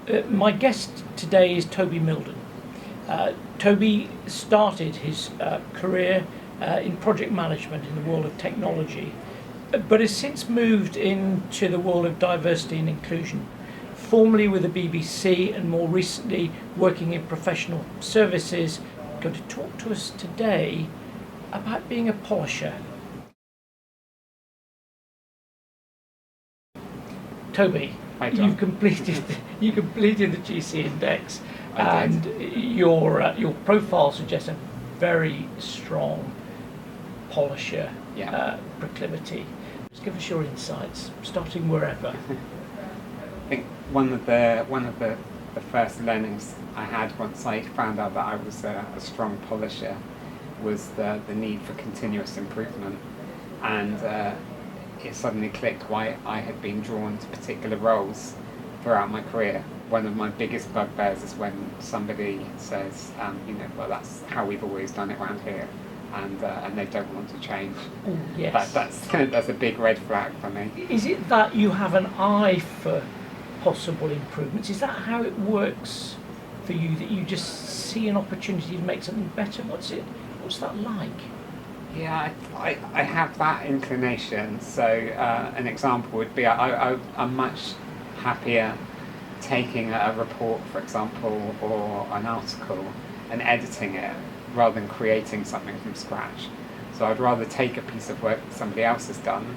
My guest today is Toby Milden. Toby started his career in project management in the world of technology, but has since moved into the world of diversity and inclusion, formerly with the BBC and more recently working in professional services. Going to talk to us today about being a polisher. Toby, Hi, John. you completed the GC Index, and your profile suggests a very strong polisher proclivity. Just give us your insights, starting wherever. I think one of the first learnings I had once I found out that I was a strong polisher was the need for continuous improvement, and it suddenly clicked why I had been drawn to particular roles throughout my career. One of my biggest bugbears is when somebody says, well, that's how we've always done it around here, and they don't want to change. Oh, yes. That's a big red flag for me. Is it that you have an eye for possible improvements? Is that how it works for you, that you just see an opportunity to make something better? What's that like? Yeah, I have that inclination. So an example would be I'm much happier taking a report, for example, or an article and editing it rather than creating something from scratch. So I'd rather take a piece of work that somebody else has done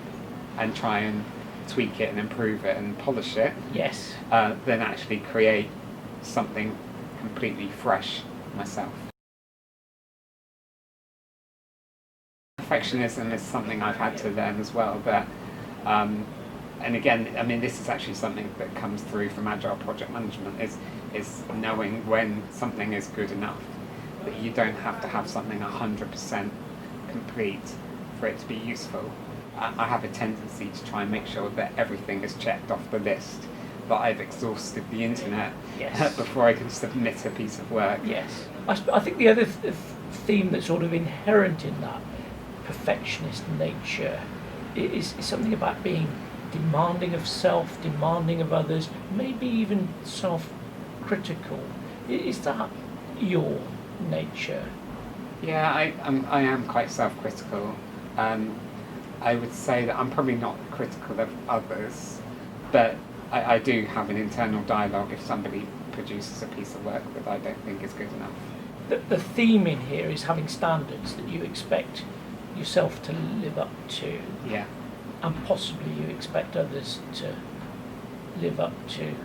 and try and tweak it and improve it and polish it, Yes. than actually create something completely fresh myself. Perfectionism is something I've had to learn as well, but and again, I mean, this is actually something that comes through from agile project management, is knowing when something is good enough, that you don't have to have something 100% complete for it to be useful. I have a tendency to try and make sure that everything is checked off the list, that I've exhausted the internet Yes. before I can submit a piece of work. Yes. I think the other theme that's sort of inherent in that perfectionist nature is something about being demanding of self, demanding of others, maybe even self-critical. Is that your nature? Yeah, I am quite self-critical. I would say that I'm probably not critical of others, but I do have an internal dialogue if somebody produces a piece of work that I don't think is good enough. The theme in here is having standards that you expect yourself to live up to, Yeah. and possibly you expect others to live up to.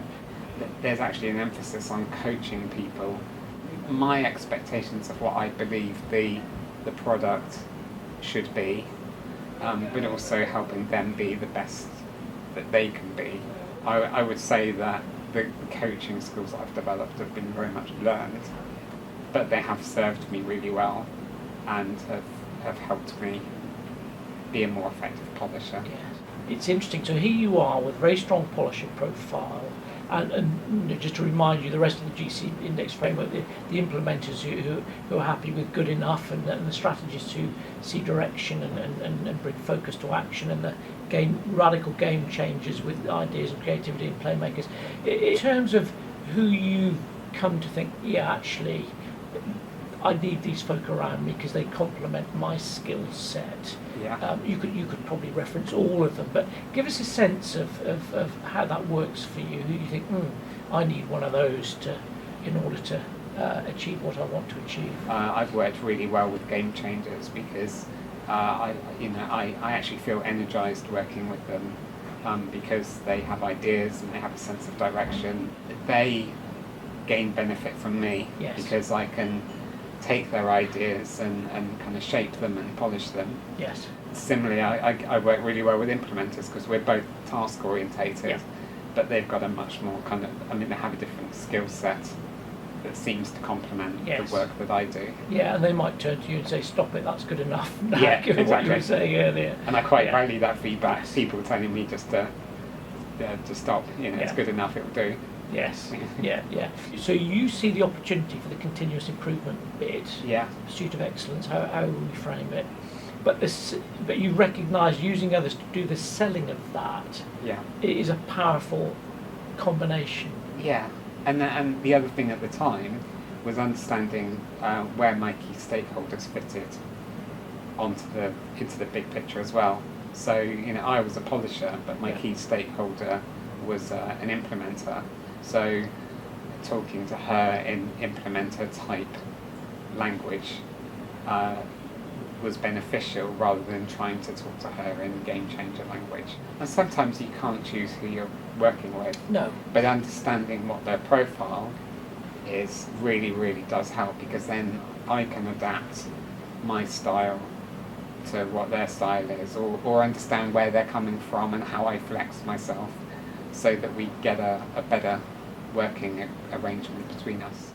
There's actually an emphasis on coaching people. My expectations of what I believe the product should be, but also helping them be the best that they can be. I would say that the coaching skills that I've developed have been very much learned, but they have served me really well and have helped me be a more effective polisher. Yes. It's interesting. So here you are with a very strong polisher profile, and just to remind you, the rest of the GC Index framework, the implementers who are happy with good enough, and the strategists who see direction and bring focus to action, and the radical game changers with ideas of creativity and playmakers. In terms of who you come to think, yeah, actually, I need these folk around me because they complement my skill set. Yeah. You could probably reference all of them, but give us a sense of how that works for you. Who you think, I need one of those in order to achieve what I want to achieve. I've worked really well with game changers because I actually feel energized working with them, because they have ideas and they have a sense of direction. They gain benefit from me. Yes. Because I can take their ideas and kind of shape them and polish them. Yes. Similarly, I work really well with implementers because we're both task orientated, Yeah. but they've got a much more they have a different skill set that seems to complement Yes. the work that I do. Yeah, and they might turn to you and say, "Stop it! That's good enough." Yeah, Given what you exactly. were saying earlier. And I quite Yeah. value that feedback. Yes. People telling me just to stop. It's Yeah. good enough. It'll do. Yes. Yeah. So you see the opportunity for the continuous improvement bit, Yeah. pursuit of excellence, how we frame it, but you recognise using others to do the selling of that Yeah. is a powerful combination. Yeah. and the other thing at the time was understanding where my key stakeholders fitted into the big picture as well. So I was a polisher, but my key stakeholder was an implementer. So talking to her in implementer type language was beneficial rather than trying to talk to her in game changer language. And sometimes you can't choose who you're working with. No. But understanding what their profile is really does help, because then I can adapt my style to what their style is, or understand where they're coming from and how I flex myself so that we get a better working arrangement between us.